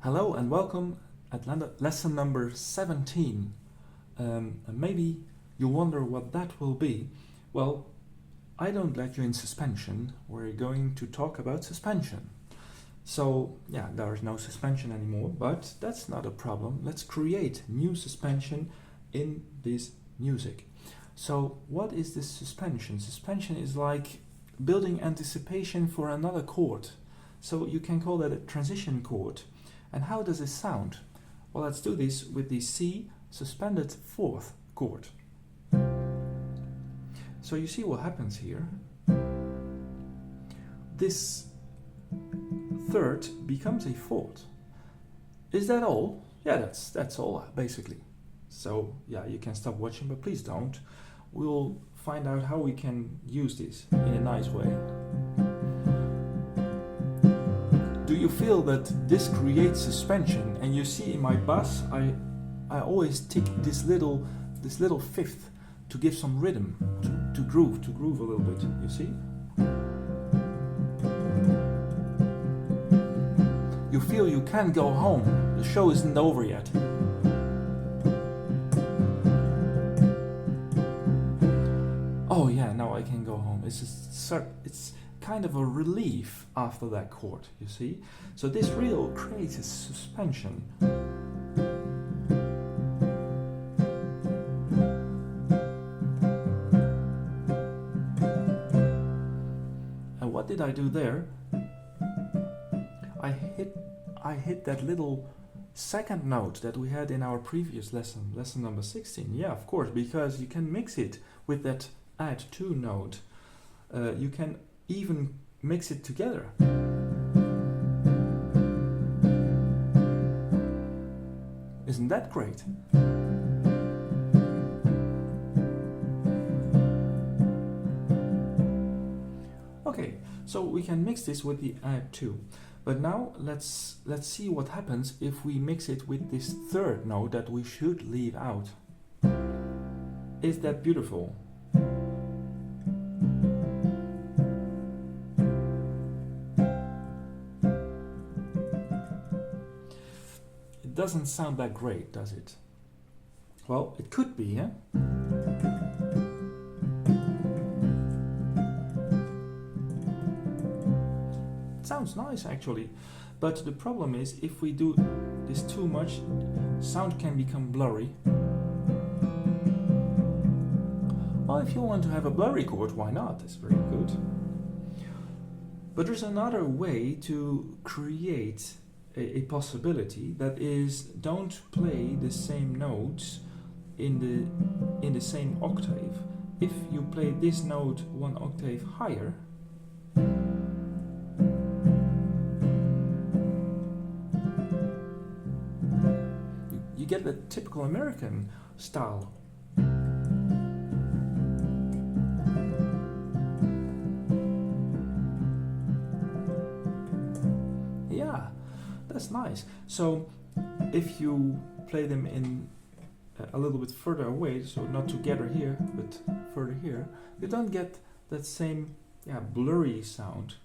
Hello and welcome at lesson number 17. And maybe you wonder what that will be. Well, I don't let you in suspension. We're going to talk about suspension. So yeah, there is no suspension anymore, but that's not a problem. Let's create new suspension in this music. So what is this suspension? Suspension is like building anticipation for another chord. So you can call that a transition chord. And how does it sound? Well, let's do this with the C suspended fourth chord. So you see what happens here. This third becomes a fourth. Is that all? Yeah, that's all basically. So yeah, you can stop watching, but please don't. We'll find out how we can use this in a nice way. Do you feel that this creates suspension? And you see in my bass, I always tick this little fifth to give some rhythm, to groove a little bit. You see? You feel you can't go home. The show isn't over yet. Oh yeah, now I can go home. It's kind of a relief after that chord, you see? So this really creates a suspension. And what did I do there? I hit that little second note that we had in our previous lesson number 16. Yeah, of course, because you can mix it with that add to note. You can even mix it together. Isn't that great? Okay, so we can mix this with the add to. But now let's see what happens if we mix it with this third note that we should leave out. Is that beautiful? It doesn't sound that great, does it? Well, it could be, yeah? It sounds nice actually, but the problem is if we do this too much, sound can become blurry. Well, if you want to have a blurry chord, why not? It's very good. But there's another way to create a possibility, that is, don't play the same notes in the same octave. If you play this note one octave higher, you get the typical American style. Yeah, that's nice. So if you play them in a little bit further away, so not together here, but further here, you don't get that same blurry sound.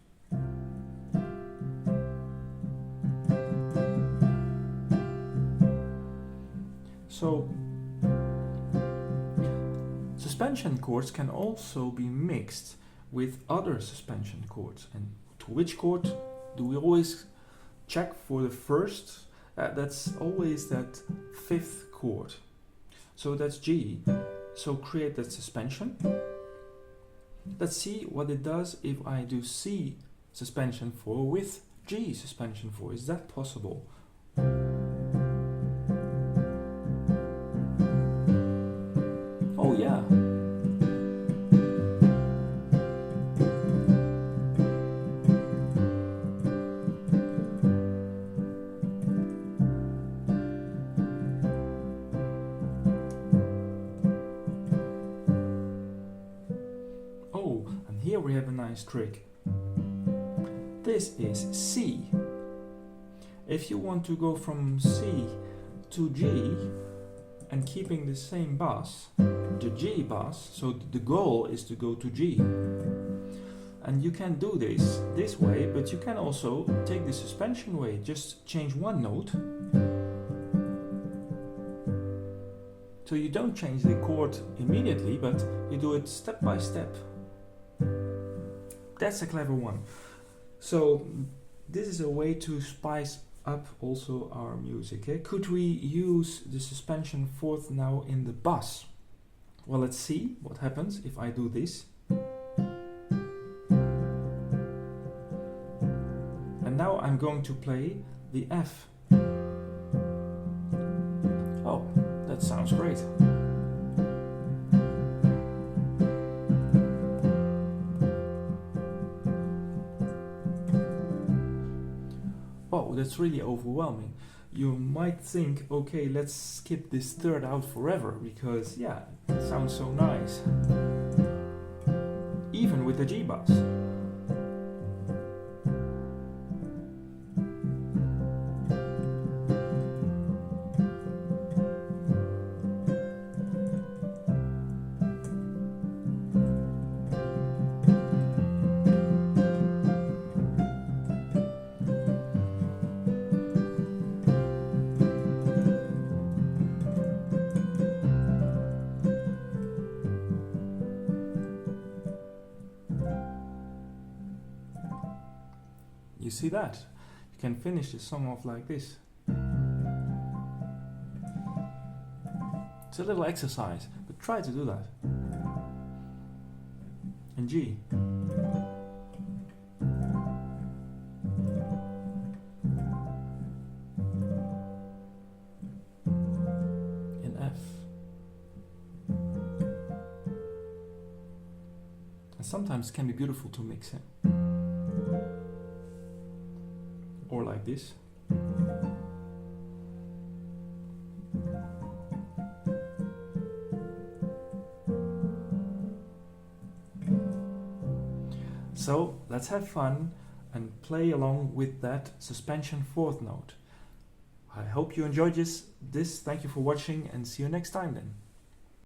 So suspension chords can also be mixed with other suspension chords. And to which chord do we always check for the first? That's always that fifth chord. So that's G. So create that suspension. Let's see what it does if I do C suspension 4 with G suspension 4. Is that possible? Oh yeah. Here we have a nice trick. This is C. If you want to go from C to G and keeping the same bass, the G bass, so the goal is to go to G. And you can do this way, but you can also take the suspension way. Just change one note. So you don't change the chord immediately, but you do it step by step. That's a clever one. So this is a way to spice up also our music. Eh? Could we use the suspension fourth now in the bass? Well, let's see what happens if I do this. And now I'm going to play the F. Oh, that sounds great. Oh, that's really overwhelming. You might think, okay, let's skip this third out forever, because yeah, it sounds so nice. Even with the G bass. You see that? You can finish the song off like this. It's a little exercise, but try to do that. In G. In F. And sometimes it can be beautiful to mix it. Or like this. So let's have fun and play along with that suspension fourth note. I hope you enjoyed this. Thank you for watching and see you next time then.